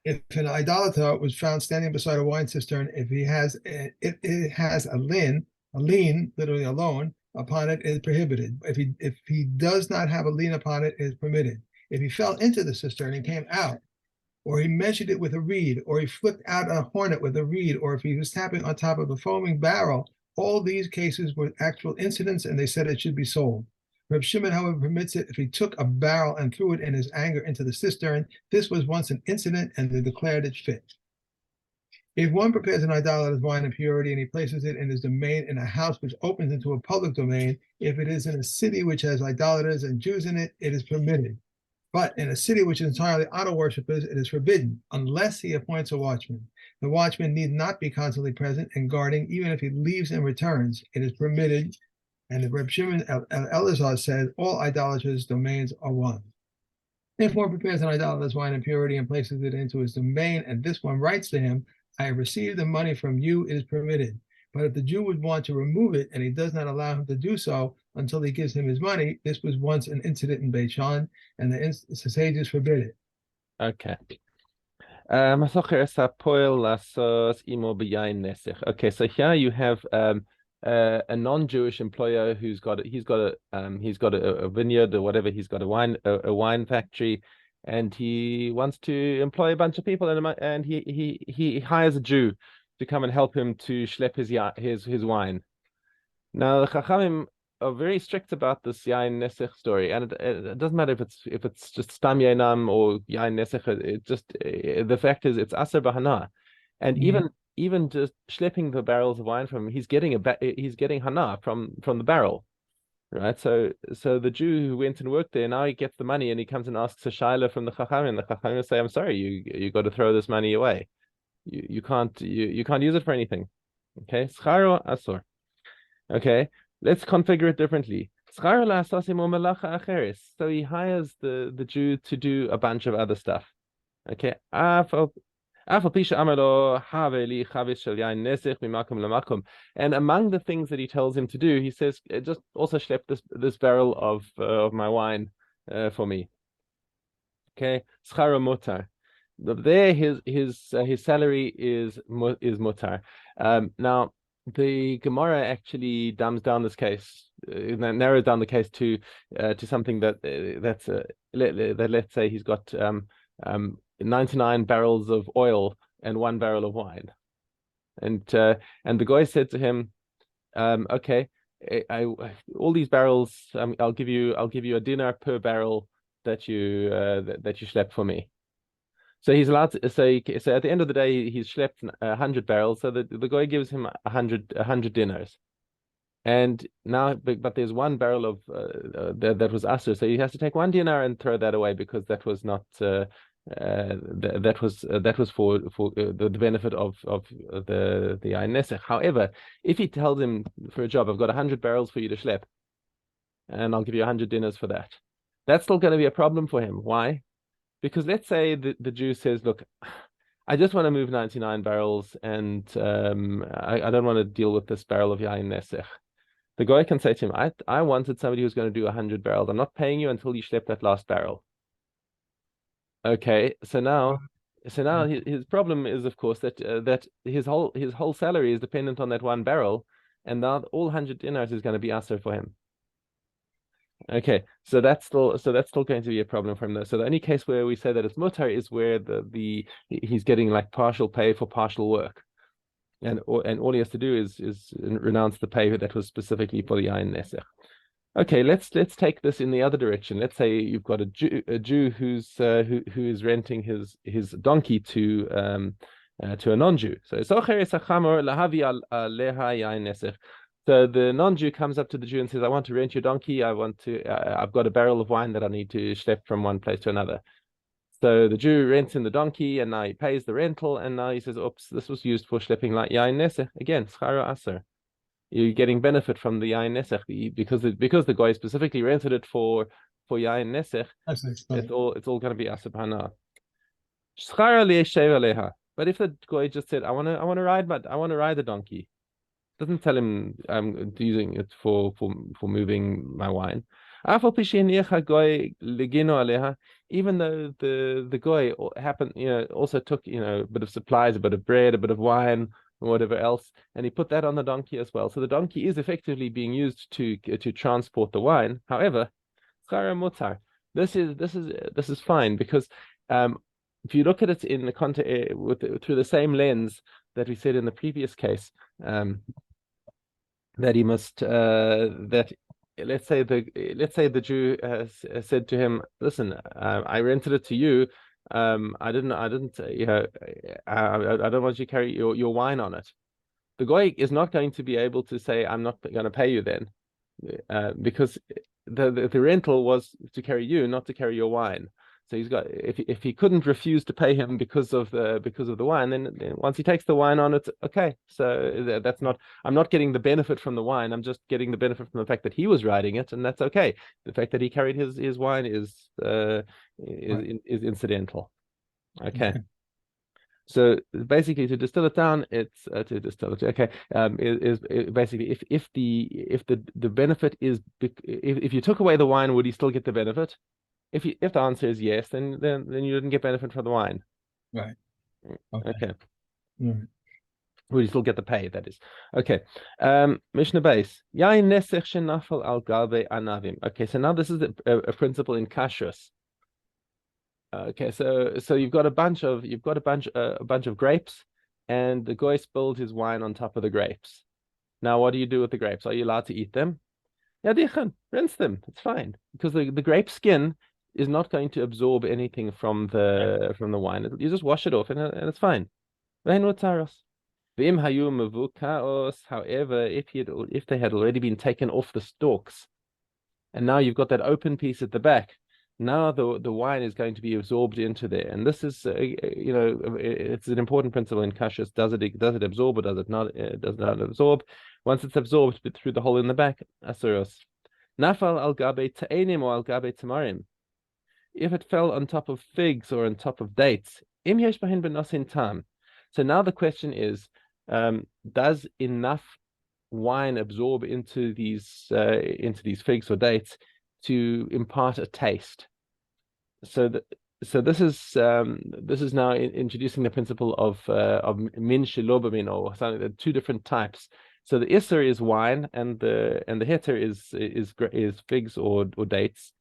If an idolater was found standing beside a wine cistern, if it has a lien, literally a loan upon it, is prohibited. If he does not have a lien upon it, it is permitted. If he fell into the cistern and came out, or he measured it with a reed, or he flipped out a hornet with a reed, or if he was tapping on top of a foaming barrel, all these cases were actual incidents, and they said it should be sold. Reb Shimon, however, permits it if he took a barrel and threw it in his anger into the cistern. This was once an incident, and they declared it fit. If one prepares an idolater's wine impurity and he places it in his domain in a house which opens into a public domain, if it is in a city which has idolaters and Jews in it, it is permitted. But in a city which is entirely idol worshippers, it is forbidden, unless he appoints a watchman. The watchman need not be constantly present and guarding, even if he leaves and returns. It is permitted. And the Reb Shimon Elazar said, all idolaters' domains are one. If one prepares an idolater's wine impurity and places it into his domain, and this one writes to him, I have received the money from you, it is permitted. But if the Jew would want to remove it and he does not allow him to do so until he gives him his money, this was once an incident in Beit Shan, and the sages forbid it. Okay. Okay, so here you have a non-Jewish employer he's got a vineyard or whatever. He's got a wine factory, and he wants to employ a bunch of people, and he hires a Jew to come and help him to schlep his wine. Now the Chachamim are very strict about this Yain Nesech story, and it doesn't matter if it's just Stam Yainam or Yain Nesech. The fact is it's Aser Bahana, and even just schlepping the barrels of wine from him, he's getting hana from the barrel, right? So the Jew who went and worked there, now he gets the money and he comes and asks a shaila from the Chachamim, and the Chachamim say, I'm sorry, you got to throw this money away. You can't use it for anything. Okay, scharo asur. Okay, let's configure it differently. So he hires the Jew to do a bunch of other stuff. Okay, and among the things that he tells him to do, he says, just also schlep this barrel of my wine for me. Okay, schara mutar. There, his salary is mutar. Now, the Gemara actually dumbs down this case, narrows down the case to something let's say he's got 99 barrels of oil and 1 barrel of wine, and the guy said to him, okay, all these barrels, I'll give you a dinar per barrel that you schlep for me. So he's allowed to say, so at the end of the day, he's schlepped 100 barrels. So the guy gives him 100 dinars. And now, but there's 1 barrel of that was asr. So he has to take 1 dinar and throw that away because that was not that was for the benefit of the Yain Nesech. However, if he tells him for a job, I've got 100 barrels for you to schlep, and I'll give you 100 dinars for that, that's still going to be a problem for him. Why? Because let's say the Jew says, look, I just want to move 99 barrels, and I don't want to deal with this barrel of Yain Nesech. The guy can say to him, I wanted somebody who's going to do 100 barrels. I'm not paying you until you schlep that last barrel. Okay, so now his problem is, of course, that his whole salary is dependent on that 1 barrel, and now all 100 dinars is going to be aser for him. Okay, so that's still going to be a problem for him though. So the only case where we say that it's mutar is where he's getting like partial pay for partial work, and all he has to do is renounce the pay that was specifically for the Yain Nesech. Okay, let's take this in the other direction. Let's say you've got a Jew who is renting his donkey to a non-Jew. So the non-Jew comes up to the Jew and says, I want to rent your donkey. I've got a barrel of wine that I need to schlep from one place to another. So the Jew rents in the donkey, and now he pays the rental, and now he says, oops, this was used for schlepping like Yain Nesech. Again, schara aser. You're getting benefit from the Yain Nesech because the guy specifically rented it for Yain Nesech. It's all going to be aser b'hana. Schara li'eshev aleha. But if the guy just said, I want to ride the donkey, doesn't tell him I'm using it for moving my wine. Even even though the goy happened, also took, a bit of supplies, a bit of bread, a bit of wine, or whatever else, and he put that on the donkey as well. So the donkey is effectively being used to transport the wine. However, schara mutar. This is fine because if you look at it in the context through the same lens that we said in the previous case, that he must that let's say the Jew said to him, "Listen, I rented it to you. I didn't I don't want you to carry your wine on it." The goy is not going to be able to say, "I'm not going to pay you then," because the rental was to carry you, not to carry your wine. So he's got, if he couldn't refuse to pay him because of the wine, then once he takes the wine on it, okay. So that's not, I'm not getting the benefit from the wine. I'm just getting the benefit from the fact that he was riding it, and that's okay. The fact that he carried his wine is incidental. Okay. So basically, to distill it down, it's okay. Is basically if the benefit is, if you took away the wine, would he still get the benefit? If the answer is yes, then you didn't get benefit from the wine. Right. Okay. Right. Would you still get the pay? That is okay. Mishna base. Yain nesech shenafel al gabe anavim. Okay, so now this is a principle in kashrus. Okay, so you've got a bunch of grapes, and the goy spilled his wine on top of the grapes. Now, what do you do with the grapes? Are you allowed to eat them? Yeah, rinse them. It's fine because the grape skin is not going to absorb anything from the wine. You just wash it off and it's fine. However, if they had already been taken off the stalks, and now you've got that open piece at the back, now the wine is going to be absorbed into there, and this is it's an important principle in kashrus. Does it absorb or does it not? Does not absorb. Once it's absorbed through the hole in the back, asuros. Nafal al gabe ta'enim or al gabe tamarim. If it fell on top of figs or on top of dates, im yesh bahin benosin tam. So now the question is, does enough wine absorb into these figs or dates to impart a taste? So this is now introducing the principle of min shelo min, or something, the two different types. So the isser is wine, and the heter is figs or dates.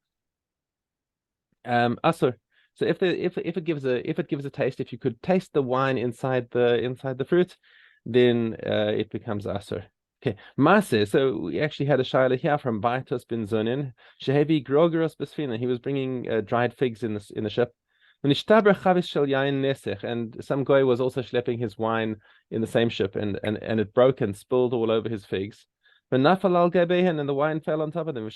Asur. So if it gives a taste, if you could taste the wine inside the fruit, then it becomes asur. Okay, Maase. So we actually had a shaila here from Baitos bin Zonin. Shehevi grogeros besfina. He was bringing dried figs in the ship. And some guy was also schlepping his wine in the same ship, and it broke and spilled all over his figs. And the wine fell on top of them.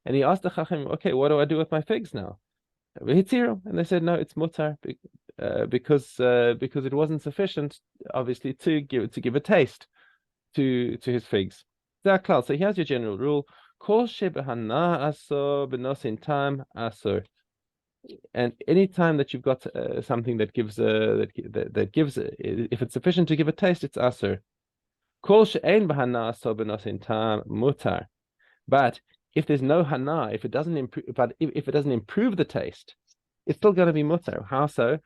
And he asked the chacham, "Okay, what do I do with my figs now?" And they said, "No, it's mutar, because it wasn't sufficient, obviously, to give a taste to his figs." So here's your general rule: Kol shebehana asor benosin time asor. And any time that you've got something that gives if it's sufficient to give a taste, it's asur. Kol she'ein behana asor benosin time mutar. But if there's no hana, if it doesn't improve, if it doesn't improve the taste, it's still going to be mutar. How so?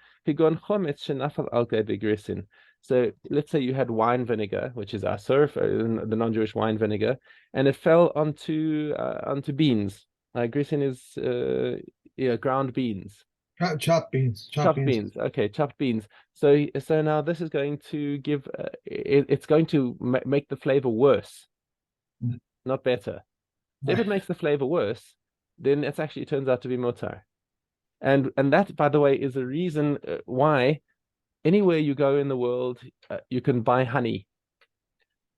So let's say you had wine vinegar, which is asur, the non-Jewish wine vinegar, and it fell onto beans. Grisin is ground beans. Chopped beans. Chopped beans. Okay, chopped beans. So now this is going to give it's going to make the flavor worse, not better. So if it makes the flavor worse, then it actually turns out to be mutar. And that, by the way, is a reason why anywhere you go in the world, you can buy honey.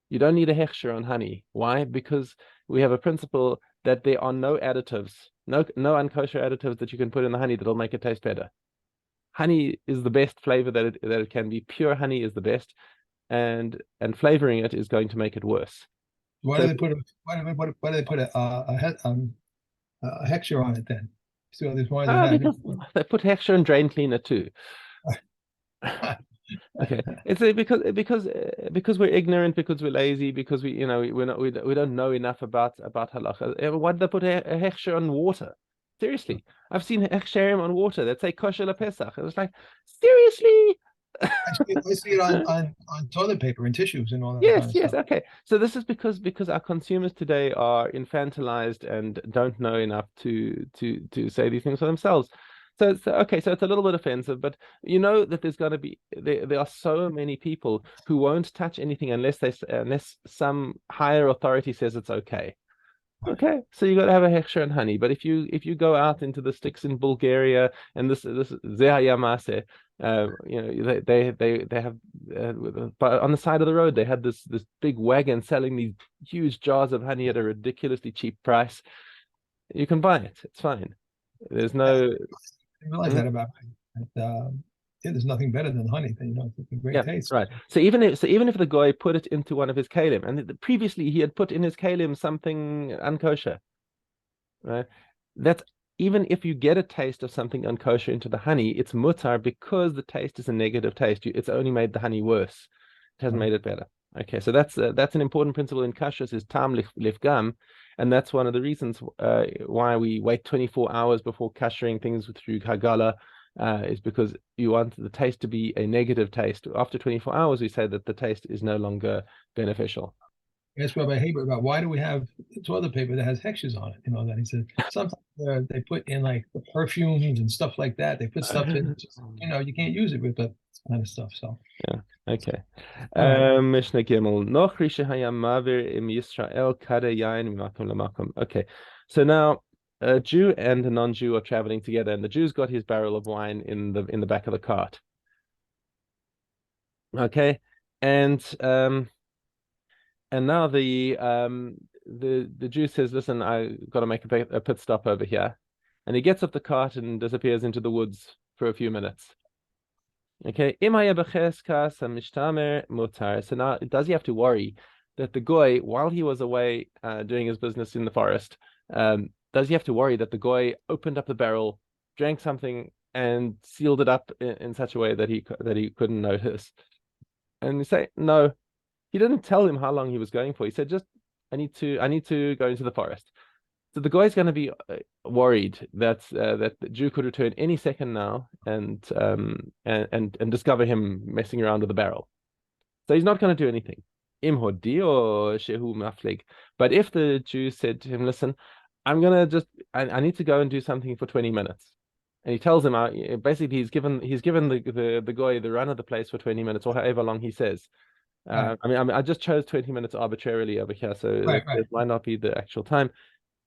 You don't need a hechsher on honey. Why? Because we have a principle that there are no additives, no unkosher additives that you can put in the honey that'll make it taste better. Honey is the best flavor that it can be. Pure honey is the best, and flavoring it is going to make it worse. Why do they put a hechsher on it then? So there's more than because they put hechsher and drain cleaner too. Okay, it's because we're ignorant, because we're lazy, because we don't know enough about halacha. Why did they put a hechsher on water? Seriously, I've seen hechsherim on water that say kosher lepesach, and it's like, seriously. I see it on toilet paper and tissues and all that kind Yes, of yes, stuff. okay. So this is because our consumers today are infantilized and don't know enough to say these things for themselves. So okay, so it's a little bit offensive, but you know that there's going to be there are so many people who won't touch anything unless some higher authority says it's okay. Okay, so you got to have a hechsher and honey. But if you go out into the sticks in Bulgaria and this zehayamase, they have but on the side of the road they had this big wagon selling these huge jars of honey at a ridiculously cheap price. You can buy it. It's fine. There's Yeah, no. I realize Hmm? that about honey. Yeah, there's nothing better than honey. It's a great Yeah, taste. right. So even if the guy put it into one of his kalim, and previously he had put in his kalim something unkosher, right? That's even if you get a taste of something unkosher into the honey, it's mutar because the taste is a negative taste. It's only made the honey worse. It hasn't Right. made it better. Okay, so that's an important principle in kashrus is tam lifgam, and that's one of the reasons why we wait 24 hours before kashering things through hagala. Is because you want the taste to be a negative taste. After 24 hours, we say that the taste is no longer beneficial. I asked Rabbi Haber about why do we have toilet paper that has hextures on it? That he said sometimes they put in like the perfumes and stuff like that. They put stuff in, you can't use it with that kind of stuff. So, Yeah. Okay. all right. Mishnah Gimel. Noch rishe hayam mavir im Yisrael kare yain mimakom lamakom. Okay. So now a Jew and a non-Jew are traveling together, and the Jew's got his barrel of wine in the back of the cart. Okay. And now the Jew says, "Listen, I got to make a pit stop over here," and he gets off the cart and disappears into the woods for a few minutes. Okay, mutar. So now, does he have to worry that the goy, while he was away doing his business in the forest, does he have to worry that the goy opened up the barrel, drank something, and sealed it up in such a way that he couldn't notice? And you say, no, he didn't tell him how long he was going for. He said, just I need to go into the forest. So the guy's going to be worried that the Jew could return any second now and discover him messing around with the barrel. So he's not going to do anything. Imhodi or shehu maflig. But if the Jew said to him, "Listen, I need to go and do something for 20 minutes," and he tells him, basically he's given the guy the run of the place for 20 minutes or however long he says. Right. I just chose 20 minutes arbitrarily over here, so Right. Right. it might not be the actual time.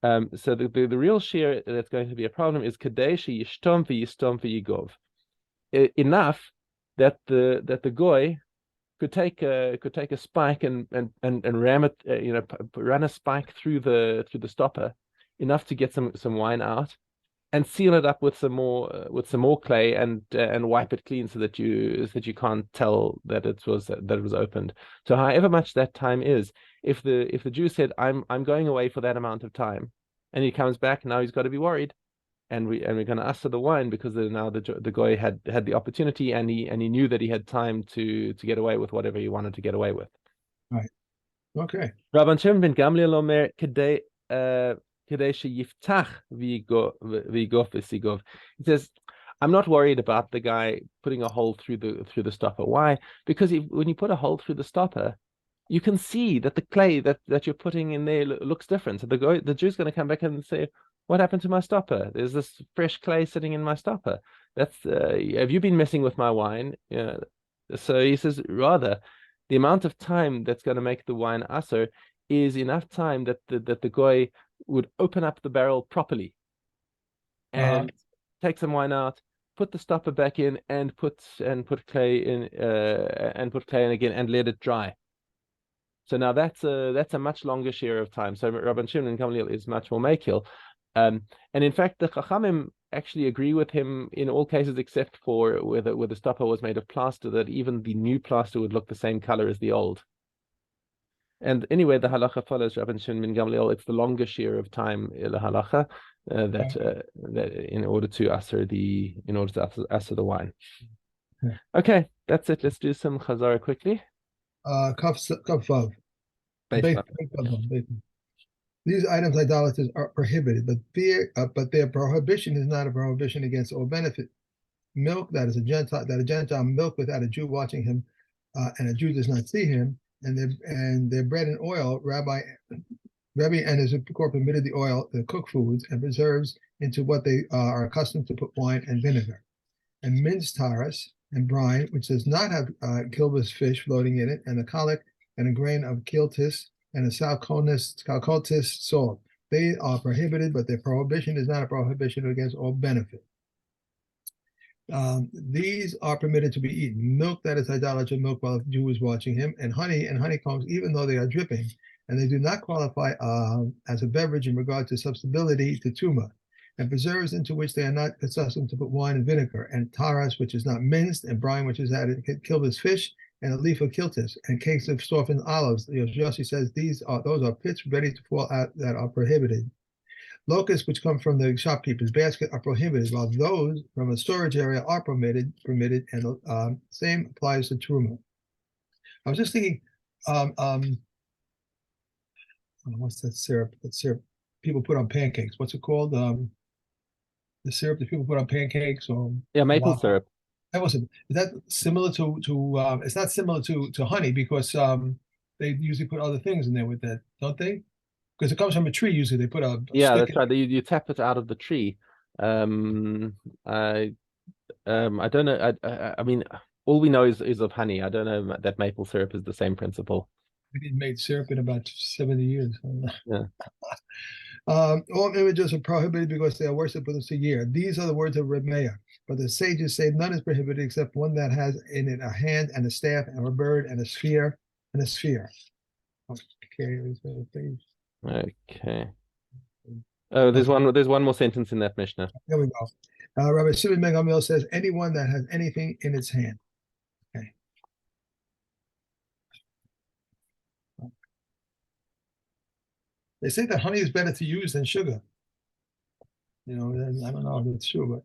So the real shear that's going to be a problem is kadeshi yishtom v'yigov. Enough that the goy could take a spike and ram it, run a spike through the stopper, enough to get some wine out, and seal it up with some more clay and wipe it clean so that you can't tell that it was opened. So however much that time is, if the Jew said I'm going away for that amount of time, and he comes back, now he's got to be worried, and we're going to ask for the wine because now the guy had the opportunity, and he knew that he had time to get away with whatever he wanted to get away with. Right. Okay. Rabban Shimon ben Gamliel omer kedei sheyiftach v'yigof v'sigov. He says, I'm not worried about the guy putting a hole through the stopper. Why? Because when you put a hole through the stopper, you can see that the clay that you're putting in there looks different. So the Jew's going to come back and say, "What happened to my stopper? There's this fresh clay sitting in my stopper. Have you been messing with my wine?" Yeah. So he says, rather, the amount of time that's going to make the wine aser is enough time that the guy would open up the barrel properly and take some wine out, put the stopper back in, and put clay in again and let it dry. So now that's a much longer share of time. So Rabban Shimon Gamliel is much more makil. And in fact, the Chachamim actually agree with him in all cases except for where the stopper was made of plaster, that even the new plaster would look the same color as the old. And anyway, the halacha follows Rabban Shimon Gamliel. It's the longer share of time the halacha that in order to aser the wine. Okay, that's it. Let's do some chazara quickly. Kaf Vav. Base. Beit Vav. These items idolaters are prohibited, but their prohibition is not a prohibition against all benefit. Milk that is a Gentile milk without a Jew watching him, and a Jew does not see him, and their bread and oil, Rabbi and his court permitted the oil, the cooked foods and preserves into what they are accustomed to put wine and vinegar, and minced taras and brine, which does not have kilbus fish floating in it, and a colic and a grain of kiltis and a salcotis salt. They are prohibited, but their prohibition is not a prohibition against all benefit. These are permitted to be eaten. Milk that is idolatrous milk while the Jew is watching him, and honey and honeycombs, even though they are dripping, and they do not qualify as a beverage in regard to substability to tuma, and preserves into which they are not accustomed to put wine and vinegar, and taras, which is not minced, and brine, which is added kilbus fish, and a leaf of kiltis, and cakes of softened olives. Yossi says those are pits ready to fall out that are prohibited. Locusts, which come from the shopkeeper's basket, are prohibited, while those from a storage area are permitted, and same applies to truma. I was just thinking, what's that syrup? That syrup people put on pancakes. What's it called? The syrup that people put on pancakes or Yeah, maple syrup. Is that similar to it's not similar to honey because they usually put other things in there with that, don't they? Because it comes from a tree. Usually they put a Yeah, stick that's right. You tap it out of the tree. I don't know. I mean, all we know is of honey. I don't know that maple syrup is the same principle. We didn't make syrup in about 70 years. Yeah. All images are prohibited because they are worshipped with a year. These are the words of Reb Meir. But the sages say none is prohibited except one that has in it a hand and a staff and a bird and a sphere and a sphere. Okay, Okay. Oh, there's one more sentence in that Mishnah. There we go. Rabbi Shimon ben Gamliel says anyone that has anything in its hand. Okay. They say that honey is better to use than sugar. I don't know if it's true,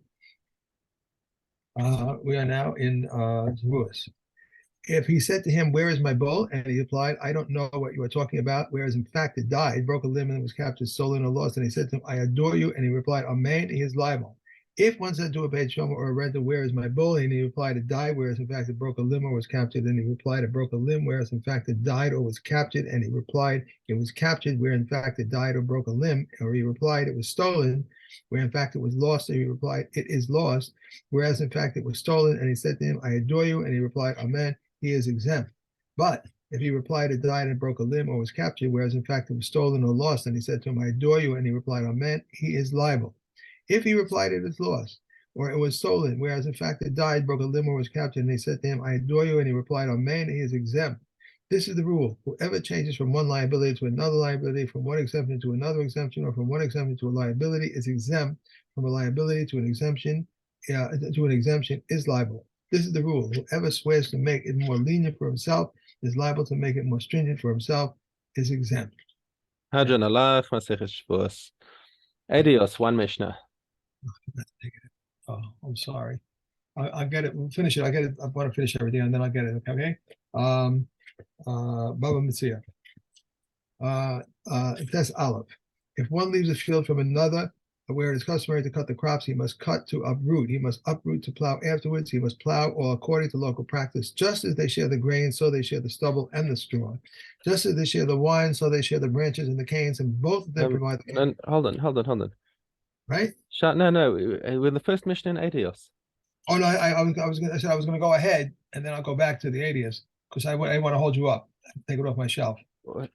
but we are now in Shavuos. If he said to him, "Where is my bowl?" and he replied, "I don't know what you are talking about," whereas in fact it died, broke a limb, and was captured, stolen, or lost, and he said to him, "I adore you," and he replied, "Amen," he is liable. If one said to a paid shomer or a renter, "Where is my bowl?" and he replied, "It died," whereas in fact it broke a limb or was captured, and he replied, "It broke a limb," whereas in fact it died or was captured, and he replied, "It was captured," where in fact it died or broke a limb, or he replied, "It was stolen," where in fact it was lost, and he replied, "It is lost," whereas in fact it was stolen, and he said to him, "I adore you," and he replied, "Amen," he is exempt. But if he replied it died and broke a limb or was captured, whereas in fact it was stolen or lost, and he said to him, "I adore you," and he replied, "Amen," he is liable. If he replied it is lost, or it was stolen, whereas in fact it died, broke a limb, or was captured, and he said to him, "I adore you," and he replied, "Amen," he is exempt. This is the rule. Whoever changes from one liability to another liability, from one exemption to another exemption, or from one exemption to a liability is exempt. From a liability to an exemption, is liable. This is the rule. Whoever swears to make it more lenient for himself is liable to make it more stringent for himself, is exempt. Hadron Alach, Masechet Shavuos. Adios, one Mishnah. Oh, I'm sorry. I'll get it. We'll finish it. I want to finish everything and then I'll get it. Okay. Baba Mitzia. That's Aleph. If one leaves a field from another, where it is customary to cut the crops, he must cut to uproot. He must uproot to plow afterwards. He must plow all according to local practice. Just as they share the grain, so they share the stubble and the straw. Just as they share the wine, so they share the branches and the canes, and both of them provide the cane. Hold on. Right? No. We're the first Mishnah in Adios. Oh no, I was gonna go ahead and then I'll go back to the Adios because I want to hold you up. Take it off my shelf. What?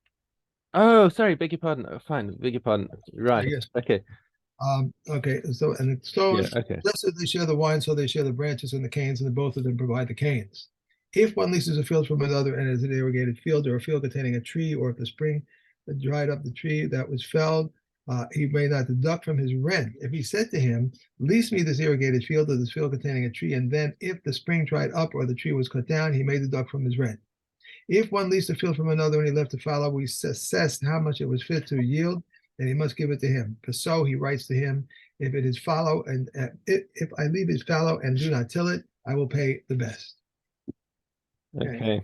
Oh, sorry, beg your pardon. Oh, fine, beg your pardon. Right. Yes. Okay. Okay. So okay. Just as they share the wine, so they share the branches and the canes, and both of them provide the canes. If one leases a field from another and is an irrigated field or a field containing a tree, or if the spring dried up the tree that was felled, he may not deduct from his rent. If he said to him, "Lease me this irrigated field or this field containing a tree," and then if the spring dried up or the tree was cut down, he may deduct from his rent. If one leased a field from another and he left a fallow, we assessed how much it was fit to yield, and he must give it to him. For so he writes to him, if it is fallow, and if I leave it fallow and do not till it, I will pay the best. Okay.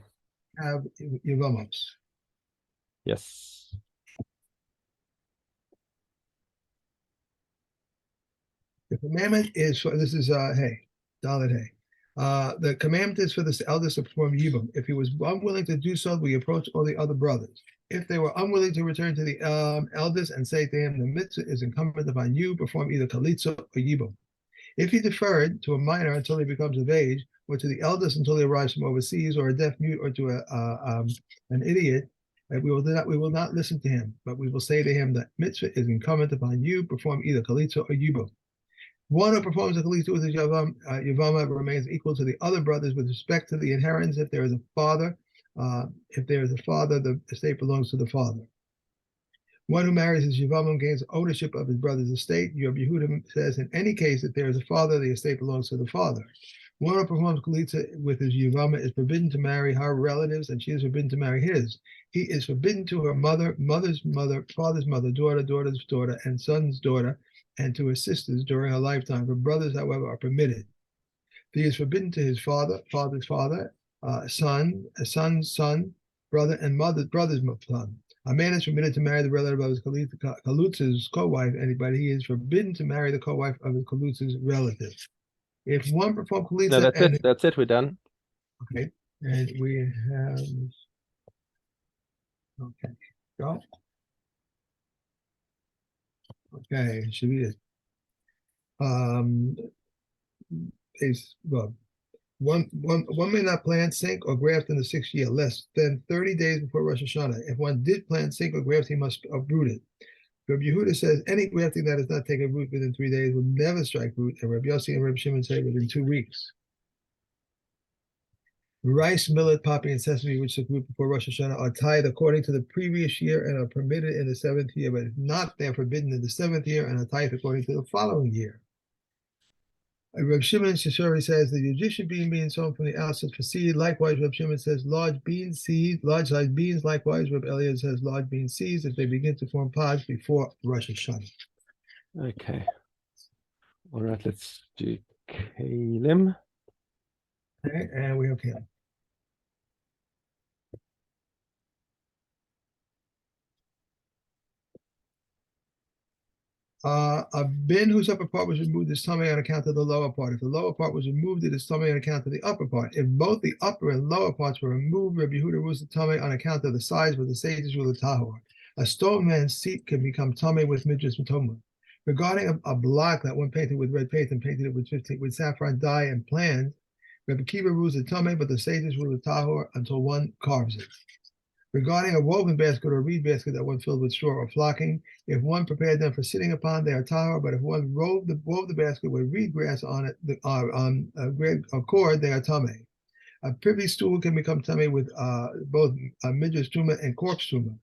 Have Yevamos. Yes. The commandment is for, this is hey, Dalet hey. The commandment is for the eldest to perform yibum. If he was unwilling to do so, we approach all the other brothers. If they were unwilling to return to the eldest and say to him, the mitzvah is incumbent upon you, perform either kalitza or yibum. If he deferred to a minor until he becomes of age, or to the eldest until he arrives from overseas, or a deaf mute, or to an idiot, we will not listen to him, but we will say to him that mitzvah is incumbent upon you, perform either kalitza or yibum. One who performs a kalitza with his yavama remains equal to the other brothers with respect to the inheritance. If there is a father, the estate belongs to the father. One who marries his yavama gains ownership of his brother's estate. Rabbi Yehuda says, in any case, if there is a father, the estate belongs to the father. One who performs kalitza with his yavama is forbidden to marry her relatives, and she is forbidden to marry his. He is forbidden to her mother, mother's mother, father's mother, daughter, daughter's daughter, and son's daughter, and to his sisters during her lifetime. Her brothers, however, are permitted. He is forbidden to his father, father's father, son, son's son, brother, and brother's son. A man is permitted to marry the relative of his kalutza's co-wife, but he is forbidden to marry the co-wife of his kalutza's relative. If one performs kalitza, no, that's it. That's it. We're done. Okay, and we have. Okay, go. Okay, should be it. One may not plant, sink, or graft in the 6th year less than 30 days before Rosh Hashanah. If one did plant, sink, or graft, he must uproot it. Rabbi Yehuda says any grafting that does not take a root within 3 days will never strike root, and Rabbi Yossi and Rabbi Shimon say within 2 weeks. Rice, millet, poppy, and sesame, which took root before Rosh Hashanah, are tied according to the previous year and are permitted in the 7th year, but if not, they are forbidden in the 7th year and are tied according to the following year. Reb Shimon Shishori says the Egyptian bean sown from the outset for seed. Likewise, Reb Shimon says large bean seeds, large sized beans. Likewise, Reb Eliezer says large bean seeds if they begin to form pods before Rosh Hashanah. Okay. All right, let's do Kalim. Okay, and we have Kalim. A bin whose upper part was removed is tummy on account of the lower part. If the lower part was removed, it is tummy on account of the upper part. If both the upper and lower parts were removed, Rabbi Yehuda rules the tummy on account of the size, but the sages rule the tahor. A stone man's seat can become tummy with midras matoma. Regarding a block that one painted with red paint and painted it with saffron dye and plans, Rabbi Kiva rules the tummy, but the sages rule the tahor until one carves it. Regarding a woven basket or a reed basket that one filled with straw or flocking, if one prepared them for sitting upon, they are tahor. But if one wove the basket with reed grass on it, on a cord, they are tameh. A privy stool can become tameh with both midras tuma and corpse tuma.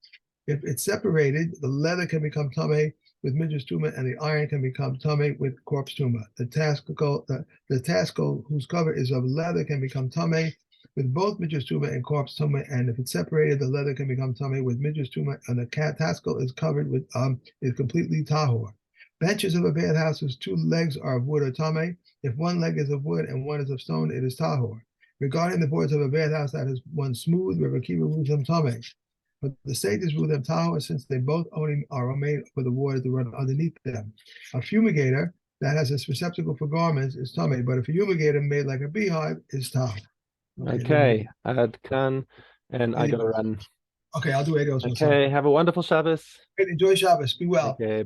If it's separated, the leather can become tameh with midras tuma, and the iron can become tameh with corpse tuma. The taskal, whose cover is of leather, can become tameh with both midras tuma and corpse tuma, and if it's separated, the leather can become tameh with midras tuma, and the taskal is covered with is completely tahor. Benches of a bad house whose 2 legs are of wood or tameh. If one leg is of wood and one is of stone, it is tahor. Regarding the boards of a bad house that is one smooth, Rabbi Kiva rules them tameh. But the sages rule them tahor since they both only are made for the water to run underneath them. A fumigator that has a receptacle for garments is tameh, but a fumigator made like a beehive is tahor. Okay, Ad Khan, and I gotta run. Okay, I'll do 8 also. Okay, have a wonderful Shabbos. Enjoy Shabbos. Be well. Okay.